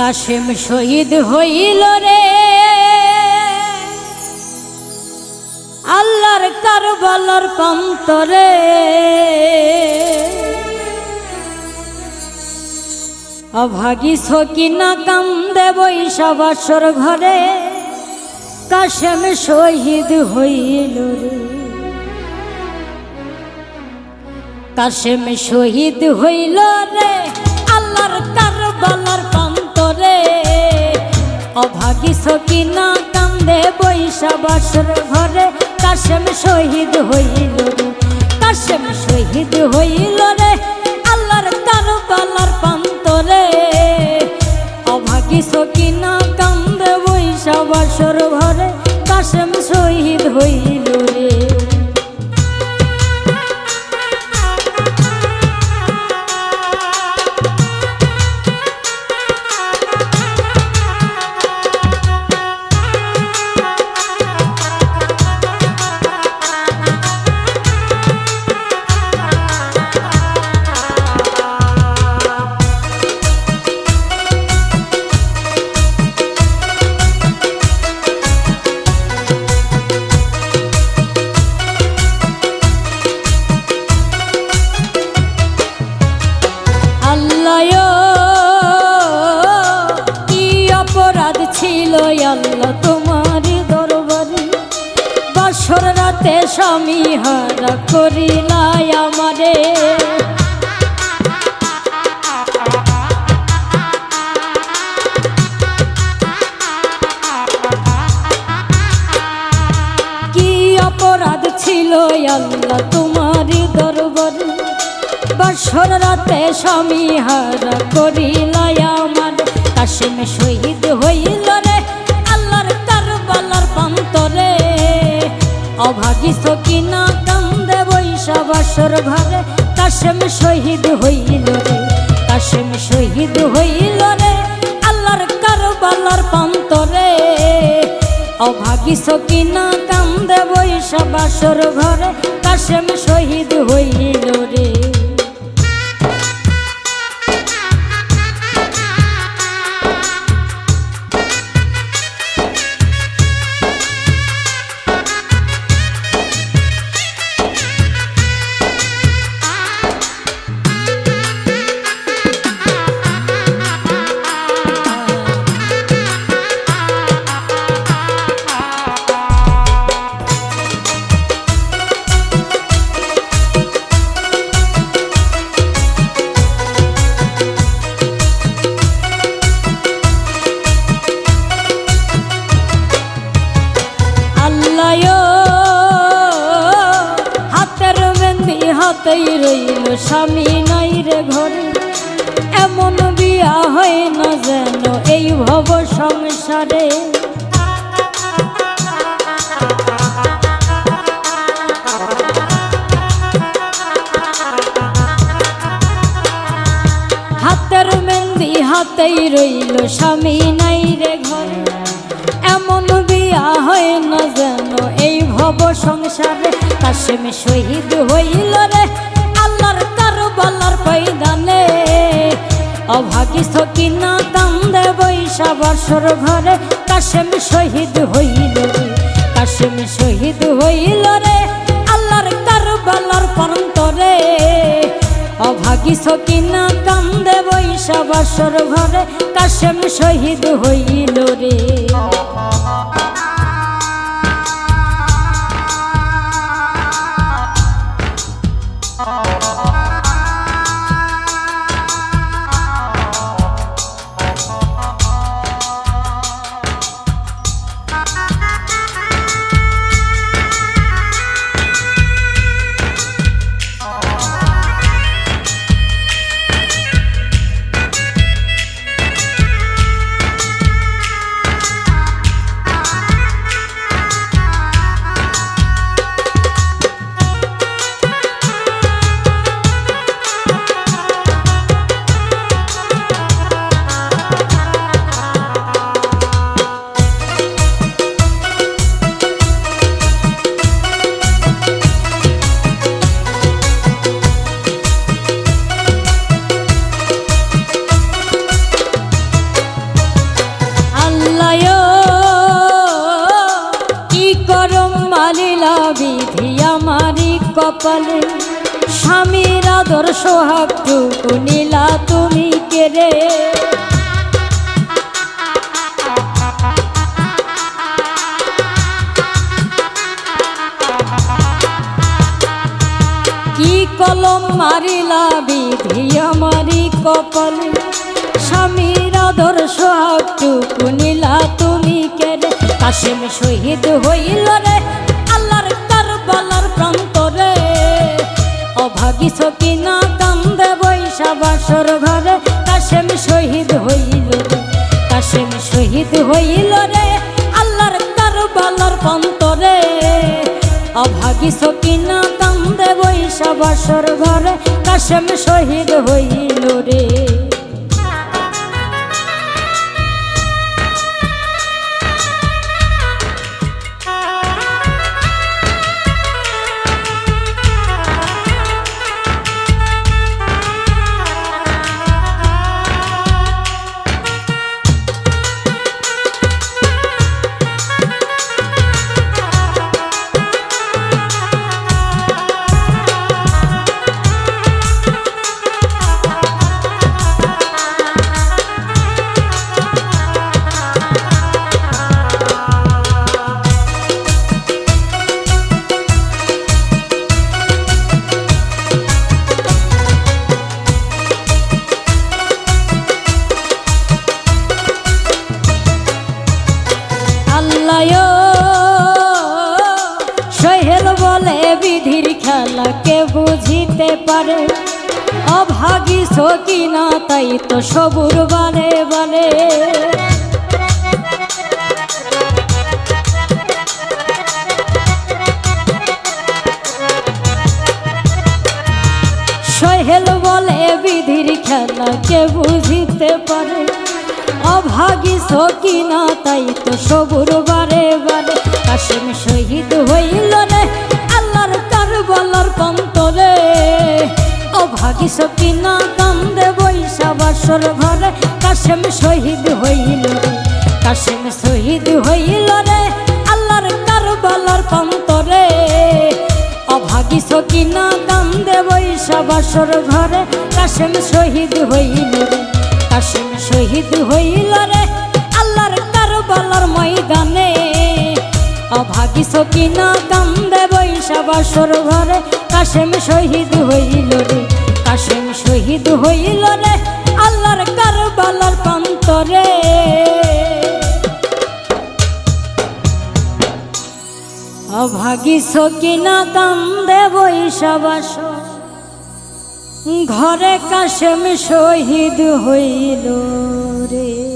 কাশেম শহীদ হইল রে আল্লাহর কারবালার প্রান্তরে। অভাগী সকিনা কান্দে বৈশা বাসর ঘরে, কাশেম শহীদ হইল রে। কাশেম শহীদ হইল রে আল্লাহর কারবালার প্রান্তরে। অভাগী সকিনা কান্দে বৈশা বাসর ঘরে, কাশেম শহীদ হইল রে। কাশেম শহীদ হইল রে আল্লাহর কারবালার প্রান্তরে। অভাগী সকিনা কান্দে বৈশা বাসর ঘরে, কাশেম শহীদ হইল রে। ছিল আল্লাহ তোমার দরবারে, বাসর রাতে স্বামী হারা করিলাই আমারে। কি অপরাধ ছিল আল্লাহ তোমার দরবারে, বাসর রাতে স্বামী হারা করিলাই আমারে। কাশেম শহীদ হইল রে আল্লাহর কারবালার প্রান্তরে। অভাগী সকিনা কান্দে বৈশা বাসর ঘরে, কাশেম শহীদ হইল রে। কাশেম শহীদ হইল রে আল্লাহর কারবালার প্রান্তরে। অভাগী সকিনা কান্দে বৈশা বাসর ঘরে, কাশেম শহীদ হইল রে। হাতেই রইল স্বামী নাই রে ঘরে, এমন বিয়া হয় না যেন এই ভব সংসারে। হাতের মেহেন্দি হাতেই রইল স্বামী নাই রে ঘরে, এমন বিয়া হয় না যেন এই ভব সংসারে। কাশেম শহীদ হইল রে আল্লাহর কারবালার ময়দানে। অভাগী সকিনা কান্দে বৈশা বাসর ঘরে, কাশেম শহীদ হইল রে। কাশেম শহীদ হইল রে আল্লাহর কারবালার প্রান্তরে। অভাগী সকিনা কান্দে বৈশা বাসর ঘরে, কাশেম শহীদ হইল রে। কপালে স্বামীর আদর সোহাগটুকু নীলা তুমি কেড়ে কি কলম মারিলা বিধি আমারি কপালে স্বামীর আদর সোহাগটুকু নীলা তুমি কেড়ে কাশেম শহীদ হইল রে আল্লাহর কারবালার প্রান্তরে অভাগী সকিনা কান্দে বৈশা বাসর ঘরে কাশেম শহীদ হইল রে কাশেম শহীদ হইল রে আল্লাহর কারবালার প্রান্তরে অভাগী সকিনা কান্দে বৈশা বাসর ঘরে কাশেম শহীদ হইল রে সোহেল বলে বিধির খেলা কে বুঝিতে পারে অভাগী সকিনা তাই তো সবুর বারে বারে সোহেল বলে বিধির খেলা কে বুঝিতে পারে অভাগী সকিনা তাই তো সবুর বারে বারে কাশেম শহীদ হইল রে আল্লাহর কারবালার প্রান্তরে অভাগী সকিনা কান্দে বৈশা বাসর ঘরে কাশেম শহীদ হইল রে কাশেম শহীদ হইল রে আল্লাহর কারবালার প্রান্তরে অভাগী সকিনা কান্দে বৈশা বাসর ঘরে কাশেম শহীদ হইল রে কাশেম শহীদ হইল রে আল্লাহর কারবালার ময়দানে অভাগী সকিনা কান্দে বৈশা বাসর ঘরে কাশেম শহীদ হইল রে কাশেম শহীদ হইল রে আল্লাহর কারবালার প্রান্তরে অভাগী সকিনা কান্দে বৈশা বাসর ঘরে কাশেম শহীদ হইল রে।